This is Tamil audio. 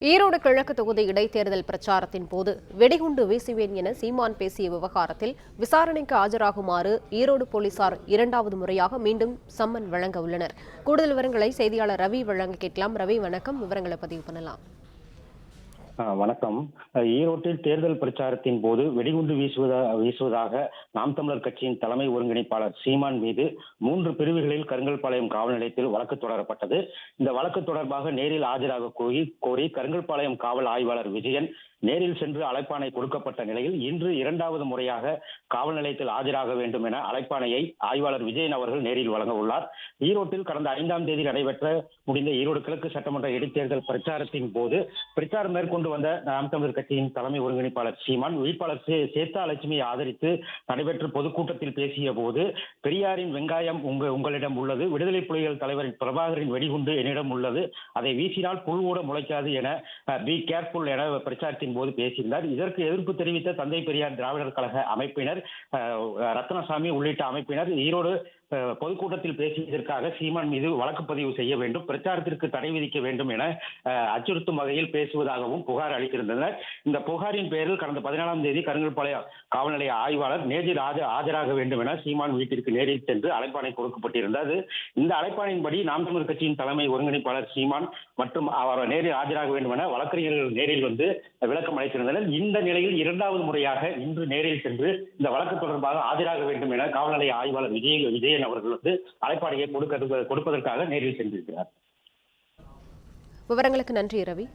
ஈரோடு கிழக்கு தொகுதி இடைத்தேர்தல் பிரச்சாரத்தின் போது வெடிகுண்டு வீசுவேன் என சீமான் பேசிய விவகாரத்தில் விசாரணைக்கு ஆஜராகுமாறு ஈரோடு போலீசார் இரண்டாவது முறையாக மீண்டும் சம்மன் வழங்க உள்ளனர். கூடுதல் விவரங்களை செய்தியாளர் ரவி வழங்க கேட்கலாம். ரவி, வணக்கம். விவரங்களை பதிவு பண்ணலாம். வணக்கம். ஈரோட்டில் தேர்தல் பிரச்சாரத்தின் போது வெடிகுண்டு வீசுவதாக நாம் தமிழர் கட்சியின் தலைமை ஒருங்கிணைப்பாளர் சீமான் மீது 3 பிரிவுகளில் கருங்கல்பாளையம் காவல் நிலையத்தில் வழக்கு தொடரப்பட்டது. இந்த வழக்கு தொடர்பாக நேரில் ஆஜராக கோரி கருங்கல்பாளையம் காவல் ஆய்வாளர் விஜயன் நேரில் சென்று அழைப்பாணை கொடுக்கப்பட்ட நிலையில் இன்று இரண்டாவது முறையாக காவல் நிலையத்தில் ஆஜராக வேண்டும் என அழைப்பாணையை ஆய்வாளர் விஜயன் அவர்கள் நேரில் வழங்க உள்ளார். ஈரோட்டில் கடந்த 5ஆம் தேதி முடிந்த ஈரோடு கிழக்கு சட்டமன்ற இடைத்தேர்தல் பிரச்சாரத்தின் போது பிரச்சாரம் மேற்கொண்டு வந்த நாம் தமிழர் கட்சியின் தலைமை ஒருங்கிணைப்பாளர் சீமான் வேட்பாளர் சேத்தா லட்சுமியை ஆதரித்து நடைபெற்ற பொதுக்கூட்டத்தில் பேசிய போது, பெரியாரின் வெங்காயம் உங்களிடம் உள்ளது, விடுதலை புலிகள் தலைவரின் பிரபாகரின் வெடிகுண்டு என்னிடம் உள்ளது, அதை வீசினால் புல் கூட முளைக்காது என பி கேர்ஃபுல் என பிரச்சாரத்தின் போது பேசியிருந்தார். இதற்கு எதிர்ப்பு தெரிவித்த தந்தை பெரியார் திராவிடர் கழக அமைப்பினர், ரத்னசாமி உள்ளிட்ட அமைப்பினர் ஈரோடு பொதுக்கூட்டத்தில் பேசியதற்காக சீமான் மீது வழக்கு பதிவு செய்ய வேண்டும், பிரச்சாரத்திற்கு தடை விதிக்க வேண்டும் என அச்சுறுத்தும் வகையில் பேசுவதாகவும் புகார் அளித்திருந்தனர். இந்த புகாரின் பேரில் கடந்த 14ஆம் தேதி கருங்கல்பாளையம் காவல் நிலைய ஆய்வாளர் நேரில் ஆஜராக வேண்டும் என சீமான் வீட்டிற்கு நேரில் சென்று அழைப்பாணை கொடுக்கப்பட்டிருந்தது. இந்த அழைப்பாணையின்படி நாம் தமிழர் கட்சியின் தலைமை ஒருங்கிணைப்பாளர் சீமான் மற்றும் அவர் நேரில் ஆஜராக வேண்டும் என வழக்கறிஞர்கள் நேரில் வந்து விளக்கம் அளித்திருந்தனர். இந்த நிலையில் இரண்டாவது முறையாக இன்று நேரில் சென்று இந்த வழக்கு தொடர்பாக ஆஜராக வேண்டும் என காவல் நிலைய ஆய்வாளர் விஜயன் அவர்கள் வந்து அழைப்பாணையை கொடுப்பதற்காக நேரில் சென்றிருக்கிறார். விவரங்களுக்கு நன்றி ரவி.